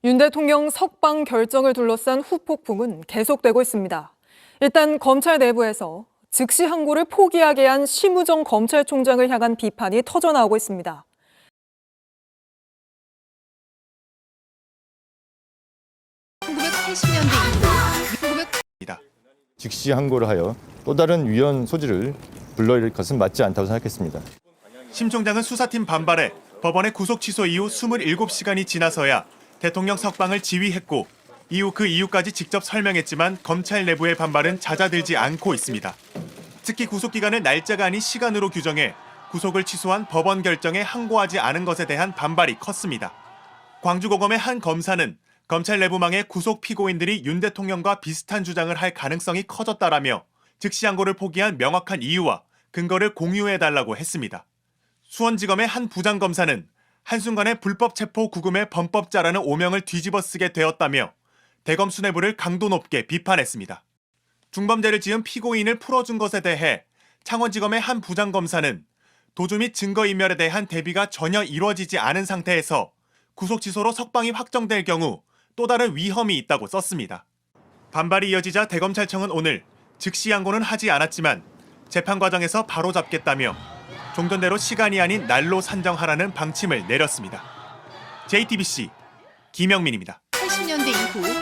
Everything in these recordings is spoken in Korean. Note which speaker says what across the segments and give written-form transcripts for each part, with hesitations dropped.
Speaker 1: 윤 대통령 석방 결정을 둘러싼 후폭풍은 계속되고 있습니다. 일단 검찰 내부에서 즉시 항고를 포기하게 한 심우정 검찰총장을 향한 비판이 터져나오고 있습니다.
Speaker 2: 즉시 항고를 하여 또 다른 위헌 소지를 불러일으킬 것은 맞지 않다고 생각했습니다.
Speaker 3: 심 총장은 수사팀 반발에 법원의 구속 취소 이후 27시간이 지나서야 대통령 석방을 지휘했고 이후 그 이유까지 직접 설명했지만 검찰 내부의 반발은 잦아들지 않고 있습니다. 특히 구속기간을 날짜가 아닌 시간으로 규정해 구속을 취소한 법원 결정에 항고하지 않은 것에 대한 반발이 컸습니다. 광주고검의 한 검사는 검찰 내부망에 구속 피고인들이 윤 대통령과 비슷한 주장을 할 가능성이 커졌다라며 즉시 항고를 포기한 명확한 이유와 근거를 공유해달라고 했습니다. 수원지검의 한 부장검사는 한순간에 불법 체포 구금의 범법자라는 오명을 뒤집어 쓰게 되었다며 대검 수뇌부를 강도 높게 비판했습니다. 중범죄를 지은 피고인을 풀어준 것에 대해 창원지검의 한 부장검사는 도주 및 증거인멸에 대한 대비가 전혀 이루어지지 않은 상태에서 구속 취소로 석방이 확정될 경우 또 다른 위험이 있다고 썼습니다. 반발이 이어지자 대검찰청은 오늘 즉시 항고는 하지 않았지만 재판 과정에서 바로잡겠다며 종전대로 시간이 아닌 날로 산정하라는 방침을 내렸습니다. JTBC 김영민입니다.
Speaker 4: 80년대 이후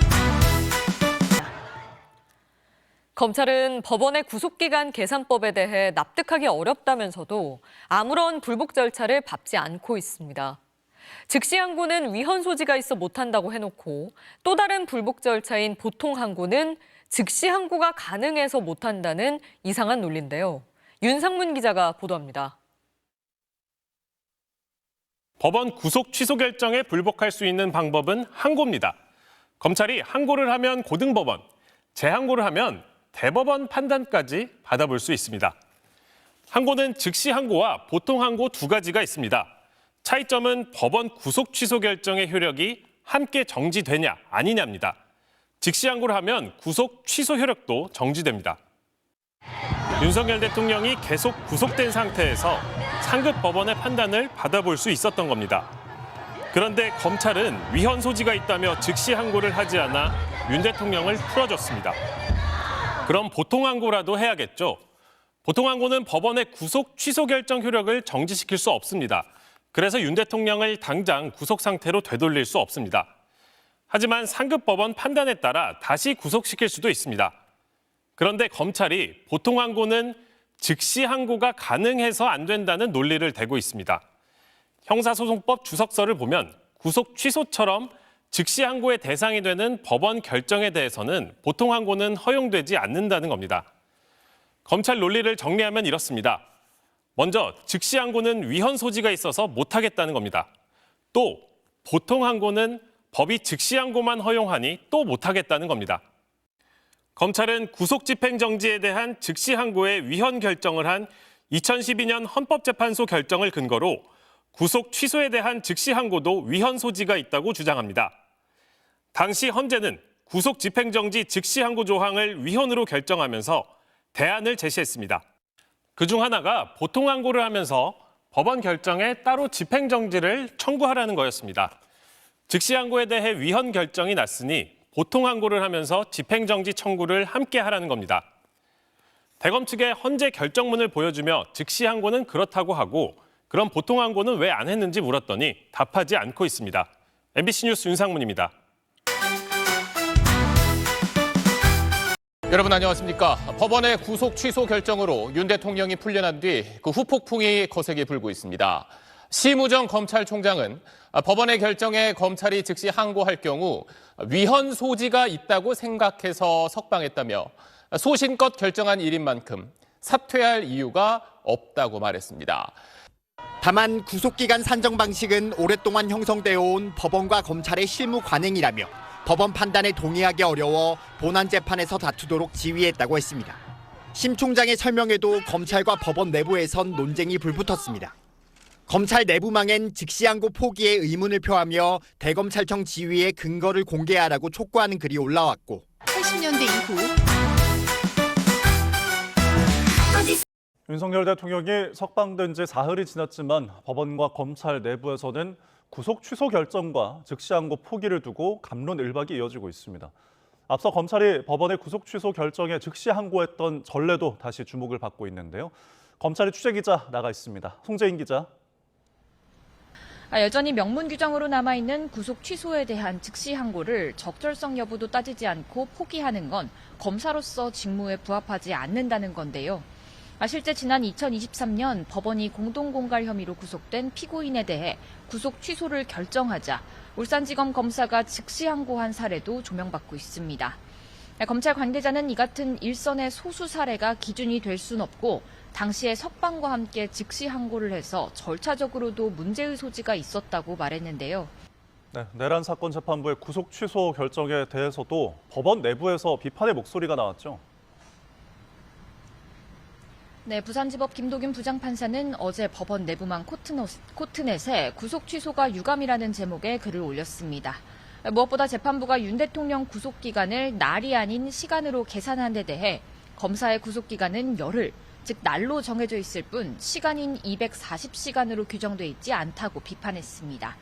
Speaker 5: 검찰은 법원의 구속기간 계산법에 대해 납득하기 어렵다면서도 아무런 불복 절차를 밟지 않고 있습니다. 즉시 항고는 위헌 소지가 있어 못한다고 해놓고 또 다른 불복 절차인 보통 항고는 즉시 항고가 가능해서 못한다는 이상한 논리인데요. 윤상문 기자가 보도합니다.
Speaker 6: 법원 구속 취소 결정에 불복할 수 있는 방법은 항고입니다. 검찰이 항고를 하면 고등법원, 재항고를 하면 대법원 판단까지 받아볼 수 있습니다. 항고는 즉시 항고와 보통 항고 두 가지가 있습니다. 차이점은 법원 구속 취소 결정의 효력이 함께 정지되냐 아니냐입니다. 즉시 항고를 하면 구속 취소 효력도 정지됩니다. 윤석열 대통령이 계속 구속된 상태에서 상급 법원의 판단을 받아볼 수 있었던 겁니다. 그런데 검찰은 위헌 소지가 있다며 즉시 항고를 하지 않아 윤 대통령을 풀어줬습니다. 그럼 보통 항고라도 해야겠죠. 보통 항고는 법원의 구속 취소 결정 효력을 정지시킬 수 없습니다. 그래서 윤 대통령을 당장 구속 상태로 되돌릴 수 없습니다. 하지만 상급 법원 판단에 따라 다시 구속시킬 수도 있습니다. 그런데 검찰이 보통 항고는 즉시 항고가 가능해서 안 된다는 논리를 대고 있습니다. 형사소송법 주석서를 보면 구속 취소처럼 즉시 항고의 대상이 되는 법원 결정에 대해서는 보통 항고는 허용되지 않는다는 겁니다. 검찰 논리를 정리하면 이렇습니다. 먼저 즉시 항고는 위헌 소지가 있어서 못하겠다는 겁니다. 또 보통 항고는 법이 즉시 항고만 허용하니 또 못하겠다는 겁니다. 검찰은 구속 집행정지에 대한 즉시 항고의 위헌 결정을 한 2012년 헌법재판소 결정을 근거로 구속 취소에 대한 즉시 항고도 위헌 소지가 있다고 주장합니다. 당시 헌재는 구속 집행정지 즉시 항고 조항을 위헌으로 결정하면서 대안을 제시했습니다. 그중 하나가 보통 항고를 하면서 법원 결정에 따로 집행정지를 청구하라는 거였습니다. 즉시 항고에 대해 위헌 결정이 났으니 보통 항고를 하면서 집행정지 청구를 함께 하라는 겁니다. 대검 측의 헌재 결정문을 보여주며 즉시 항고는 그렇다고 하고 그럼 보통 항고는 왜 안 했는지 물었더니 답하지 않고 있습니다. MBC 뉴스 윤상문입니다.
Speaker 7: 여러분 안녕하십니까. 법원의 구속 취소 결정으로 윤 대통령이 풀려난 뒤 그 후폭풍이 거세게 불고 있습니다. 심우정 검찰총장은 법원의 결정에 검찰이 즉시 항고할 경우 위헌 소지가 있다고 생각해서 석방했다며 소신껏 결정한 일인 만큼 사퇴할 이유가 없다고 말했습니다.
Speaker 8: 다만 구속기간 산정 방식은 오랫동안 형성되어 온 법원과 검찰의 실무 관행이라며 법원 판단에 동의하기 어려워 본안 재판에서 다투도록 지휘했다고 했습니다. 심 총장의 설명에도 검찰과 법원 내부에선 논쟁이 불붙었습니다. 검찰 내부망엔 즉시 항고 포기에 의문을 표하며 대검찰청 지휘의 근거를 공개하라고 촉구하는 글이 올라왔고
Speaker 4: 80년대 이후
Speaker 9: 윤석열 대통령이 석방된 지 사흘이 지났지만 법원과 검찰 내부에서는 구속 취소 결정과 즉시 항고 포기를 두고 갑론을박이 이어지고 있습니다. 앞서 검찰이 법원의 구속 취소 결정에 즉시 항고했던 전례도 다시 주목을 받고 있는데요. 검찰의 취재 기자 나가 있습니다. 송재인 기자.
Speaker 10: 여전히 명문 규정으로 남아있는 구속 취소에 대한 즉시 항고를 적절성 여부도 따지지 않고 포기하는 건 검사로서 직무에 부합하지 않는다는 건데요. 실제 지난 2023년 법원이 공동공갈 혐의로 구속된 피고인에 대해 구속 취소를 결정하자 울산지검 검사가 즉시 항고한 사례도 조명받고 있습니다. 검찰 관계자는 이 같은 일선의 소수 사례가 기준이 될 순 없고 당시에 석방과 함께 즉시 항고를 해서 절차적으로도 문제의 소지가 있었다고 말했는데요.
Speaker 9: 네, 내란 사건 재판부의 구속 취소 결정에 대해서도 법원 내부에서 비판의 목소리가 나왔죠.
Speaker 10: 네, 부산지법 김도균 부장판사는 어제 법원 내부망 코트넷에 구속 취소가 유감이라는 제목의 글을 올렸습니다. 무엇보다 재판부가 윤 대통령 구속 기간을 날이 아닌 시간으로 계산한 데 대해 검사의 구속 기간은 열흘, 즉 날로 정해져 있을 뿐 시간인 240시간으로 규정돼 있지 않다고 비판했습니다.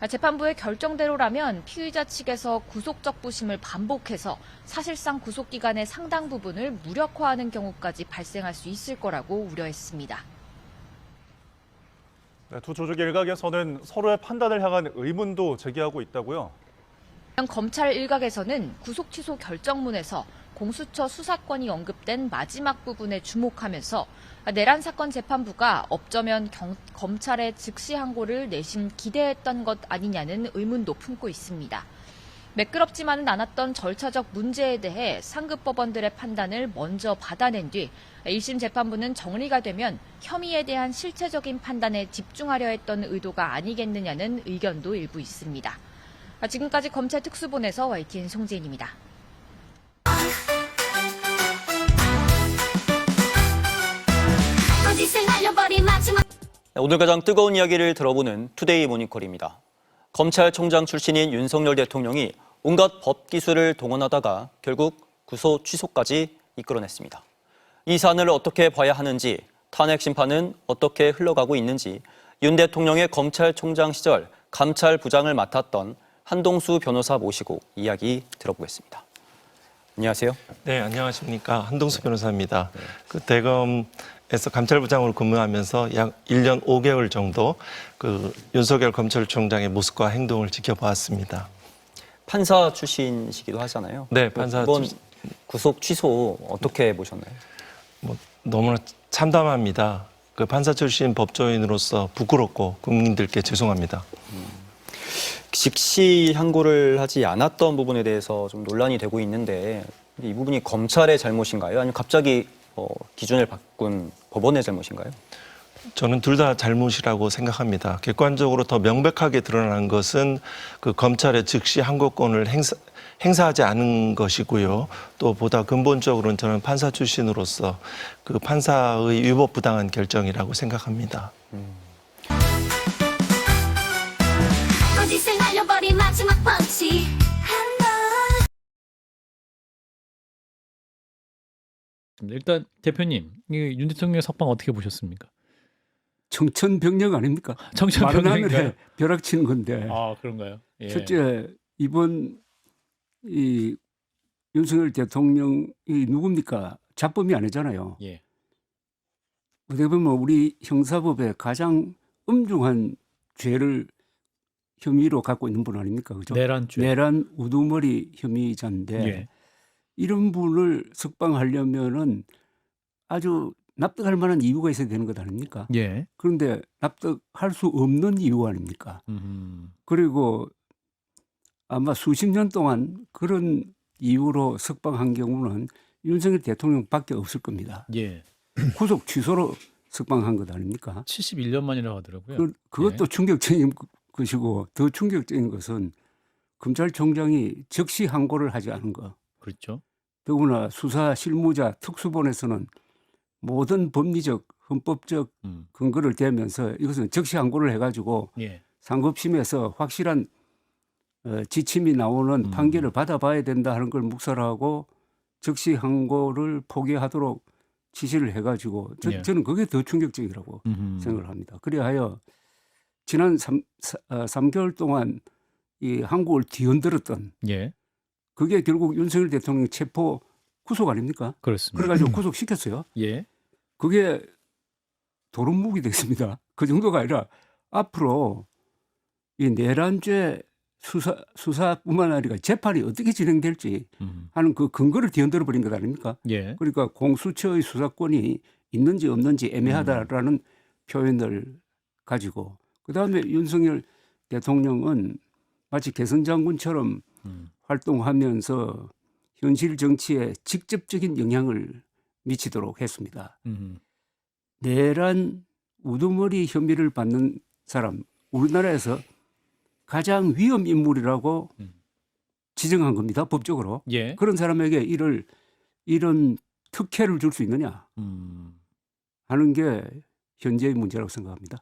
Speaker 10: 재판부의 결정대로라면 피의자 측에서 구속적 부심을 반복해서 사실상 구속기간의 상당 부분을 무력화하는 경우까지 발생할 수 있을 거라고 우려했습니다.
Speaker 9: 네, 두 조직 일각에서는 서로의 판단을 향한 의문도 제기하고 있다고요.
Speaker 10: 검찰 일각에서는 구속 취소 결정문에서 공수처 수사권이 언급된 마지막 부분에 주목하면서 내란 사건 재판부가 어쩌면 검찰의 즉시 항고를 내심 기대했던 것 아니냐는 의문도 품고 있습니다. 매끄럽지만은 않았던 절차적 문제에 대해 상급 법원들의 판단을 먼저 받아낸 뒤 1심 재판부는 정리가 되면 혐의에 대한 실체적인 판단에 집중하려 했던 의도가 아니겠느냐는 의견도 일부 있습니다. 지금까지 검찰 특수본에서 YTN 송재인입니다.
Speaker 11: 오늘 가장 뜨거운 이야기를 들어보는 투데이 모닝콜입니다. 검찰총장 출신인 윤석열 대통령이 온갖 법 기술을 동원하다가 결국 구속 취소까지 이끌어냈습니다. 이 사안을 어떻게 봐야 하는지, 탄핵 심판은 어떻게 흘러가고 있는지 윤 대통령의 검찰총장 시절 감찰부장을 맡았던 한동수 변호사 모시고 이야기 들어보겠습니다. 안녕하세요.
Speaker 12: 네, 안녕하십니까. 한동수 변호사입니다. 그 대검에서 감찰부장으로 근무하면서 약 1년 5개월 정도 그 윤석열 검찰총장의 모습과 행동을 지켜보았습니다.
Speaker 11: 판사 출신이시기도 하잖아요.
Speaker 12: 네, 판사
Speaker 11: 이번 구속 취소 어떻게 보셨나요?
Speaker 12: 너무나 참담합니다. 그 판사 출신 법조인으로서 부끄럽고 국민들께 죄송합니다.
Speaker 11: 즉시 항고를 하지 않았던 부분에 대해서 좀 논란이 되고 있는데 이 부분이 검찰의 잘못인가요? 아니면 갑자기 기준을 바꾼 법원의 잘못인가요?
Speaker 12: 저는 둘 다 잘못이라고 생각합니다. 객관적으로 더 명백하게 드러난 것은 그 검찰의 즉시 항고권을 행사하지 않은 것이고요. 또 보다 근본적으로는 저는 판사 출신으로서 그 판사의 위법부당한 결정이라고 생각합니다.
Speaker 13: 일단 대표님, 윤 대통령의 석방 어떻게 보셨습니까?
Speaker 14: 청천벽력 아닙니까?
Speaker 13: 청천벽력인가요?
Speaker 14: 벼락치는 건데.
Speaker 13: 아, 그런가요? 예.
Speaker 14: 첫째, 이번 이 윤석열 대통령이 누굽니까? 자범이 아니잖아요.
Speaker 13: 예.
Speaker 14: 어떻게 보면 우리 형사법에 가장 엄중한 죄를 혐의로 갖고 있는 분 아닙니까? 그죠?
Speaker 13: 내란죄.
Speaker 14: 내란 우두머리 혐의자인데
Speaker 13: 예.
Speaker 14: 이런 분을 석방하려면은 아주 납득할 만한 이유가 있어야 되는 것 아닙니까?
Speaker 13: 예.
Speaker 14: 그런데 납득할 수 없는 이유 아닙니까? 그리고 아마 수십 년 동안 그런 이유로 석방한 경우는 윤석열 대통령밖에 없을 겁니다.
Speaker 13: 예.
Speaker 14: 구속 취소로 석방한 것 아닙니까?
Speaker 13: 71년 만이라고 하더라고요.
Speaker 14: 그것도
Speaker 13: 예.
Speaker 14: 충격적인 것이고 더 충격적인 것은 검찰총장이 즉시 항고를 하지 않은 거.
Speaker 13: 그렇죠.
Speaker 14: 더구나 수사 실무자 특수본에서는 모든 법리적, 헌법적 근거를 대면서 이것은 즉시 항고를 해가지고
Speaker 13: 예.
Speaker 14: 상급심에서 확실한 지침이 나오는 판결을 받아봐야 된다 하는 걸 묵살하고 즉시 항고를 포기하도록 지시를 해가지고
Speaker 13: 예.
Speaker 14: 저는 그게 더 충격적이라고 생각을 합니다. 그리하여 지난 3개월 동안 이 한국을 뒤흔들었던
Speaker 13: 예,
Speaker 14: 그게 결국 윤석열 대통령 체포 구속 아닙니까?
Speaker 13: 그렇습니다.
Speaker 14: 그래가지고 구속시켰어요.
Speaker 13: 예,
Speaker 14: 그게 도루묵이 됐습니다. 그 정도가 아니라 앞으로 이 내란죄 수사뿐만 아니라 재판이 어떻게 진행될지 하는 그 근거를 뒤흔들어 버린 것 아닙니까?
Speaker 13: 예,
Speaker 14: 그러니까 공수처의 수사권이 있는지 없는지 애매하다라는 표현을 가지고 그다음에 윤석열 대통령은 마치 개선 장군처럼 활동하면서 현실 정치에 직접적인 영향을 미치도록 했습니다. 내란 우두머리 혐의를 받는 사람 우리나라에서 가장 위험 인물이라고 지정한 겁니다. 법적으로.
Speaker 13: 예.
Speaker 14: 그런 사람에게 이런 특혜를 줄 수 있느냐 하는 게 현재의 문제라고 생각합니다.